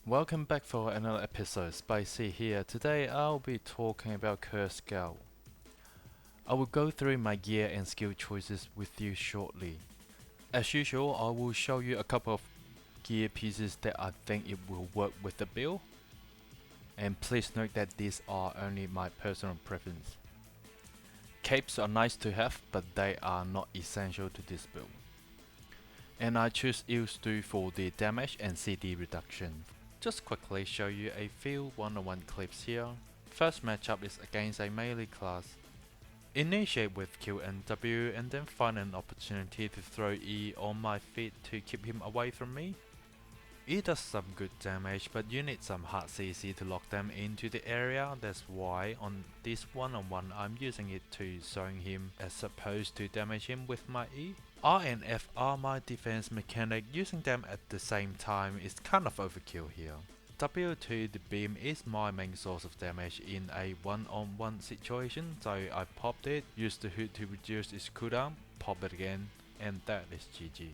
Welcome back for another episode. Spicy here. Today I'll be talking about Curse Scout. I will go through my gear and skill choices with you shortly. As usual, I will show you a couple of gear pieces that I think it will work with the build. And please note that these are only my personal preference. Capes are nice to have, but they are not essential to this build. And I choose Ilstu for the damage and CD reduction. Just quickly show you a few one-on-one clips here. First matchup is against a melee class. Initiate with Q and W and then find an opportunity to throw E on my feet to keep him away from me. E does some good damage, but you need some hard CC to lock them into the area. That's why on this one-on-one I'm using it to zone him as opposed to damage him with my E. R and F are my defense mechanic. Using them at the same time is kind of overkill here. W2 the beam is my main source of damage in a one-on-one situation, so I popped it, used the hood to reduce its cooldown, pop it again, and that is GG.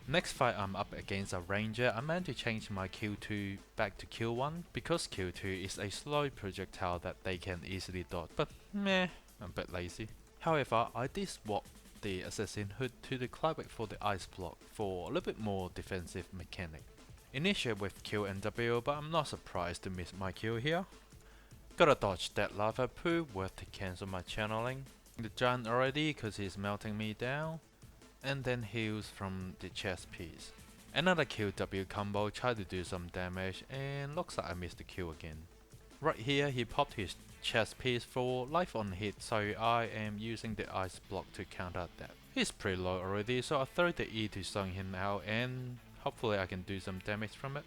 Next fight I'm up against a ranger. I meant to change my Q2 back to Q1 because Q2 is a slow projectile that they can easily dodge, but meh, I'm a bit lazy. However, I did swap the assassin hood to the Clywick for the ice block for a little bit more defensive mechanic. Initiate with Q and W, but I'm not surprised to miss my kill here. Gotta dodge that lava poo, worth to cancel my channeling. The giant already cause he's melting me down. And then heals from the chest piece. Another QW combo, tried to do some damage and looks like I missed the kill again. Right here he popped his chest piece for life on hit, so I am using the ice block to counter that. He's pretty low already, so I throw the E to zone him out and hopefully I can do some damage from it.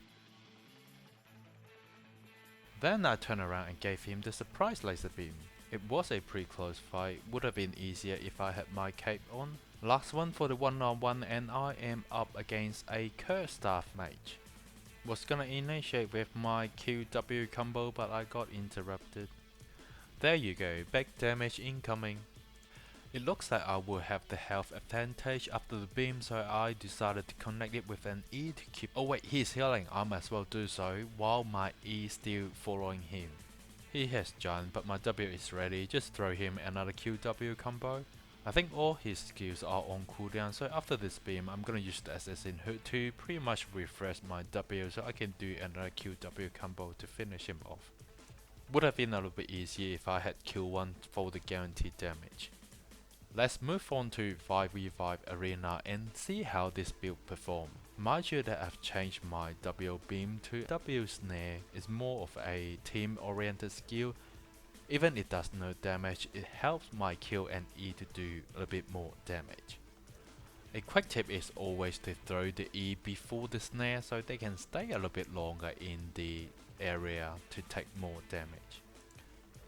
Then I turned around and gave him the surprise laser beam. It was a pretty close fight, would have been easier if I had my cape on. Last one for the one-on-one and I am up against a Curse Staff Mage. Was gonna initiate with my QW combo but I got interrupted. There you go, back damage incoming. It looks like I will have the health advantage after the beam, so I decided to connect it with an E to keep— oh wait, he's healing, I might as well do so while my E still following him. He has giant but my W is ready, just throw him another QW combo. I think all his skills are on cooldown, so after this beam I'm gonna use the assassin hood to pretty much refresh my W so I can do another QW combo to finish him off. Would have been a little bit easier if I had Q1 for the guaranteed damage. Let's move on to 5v5 arena and see how this build performs. Mind you that I've changed my W beam to W snare. It's more of a team oriented skill. Even it does no damage, it helps my Q and E to do a bit more damage. A quick tip is always to throw the E before the snare so they can stay a little bit longer in the area to take more damage.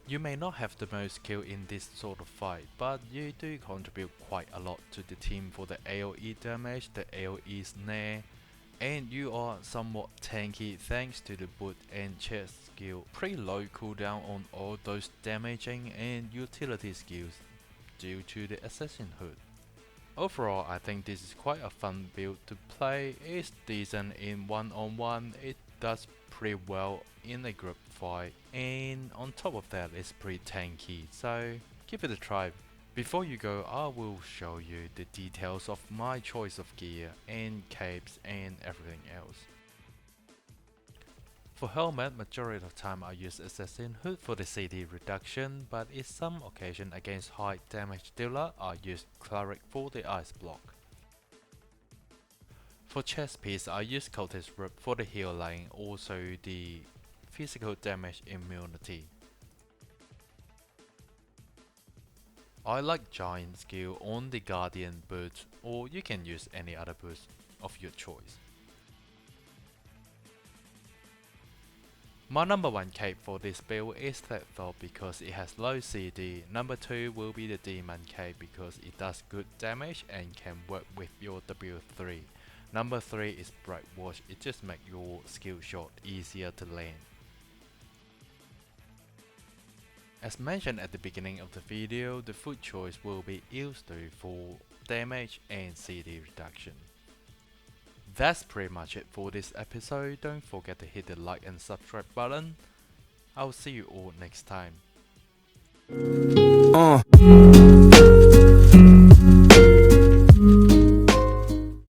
You may not have the most skill in this sort of fight, but you do contribute quite a lot to the team for the AoE damage, the AoE snare, and you are somewhat tanky thanks to the boot and chest skill. Pretty low cooldown on all those damaging and utility skills due to the assassin hood. Overall, I think this is quite a fun build to play. It's decent in one-on-one, it does pretty well in a group fight, and on top of that it's pretty tanky, so give it a try. Before you go, I will show you the details of my choice of gear and capes and everything else. For helmet, majority of the time I use assassin hood for the CD reduction, but in some occasion against high damage dealer I use Cleric for the ice block. For chest piece I use Cultist Robe for the healing, also the physical damage immunity. I like giant skill on the guardian boots, or you can use any other boots of your choice. My number one cape for this build is Threadthorpe because it has low CD. Number 2 will be the Demon cape because it does good damage and can work with your W3. Number 3 is Bright Watch, it just makes your skill shot easier to land. As mentioned at the beginning of the video, the food choice will be used for damage and CD reduction. That's pretty much it for this episode. Don't forget to hit the like and subscribe button. I'll see you all next time.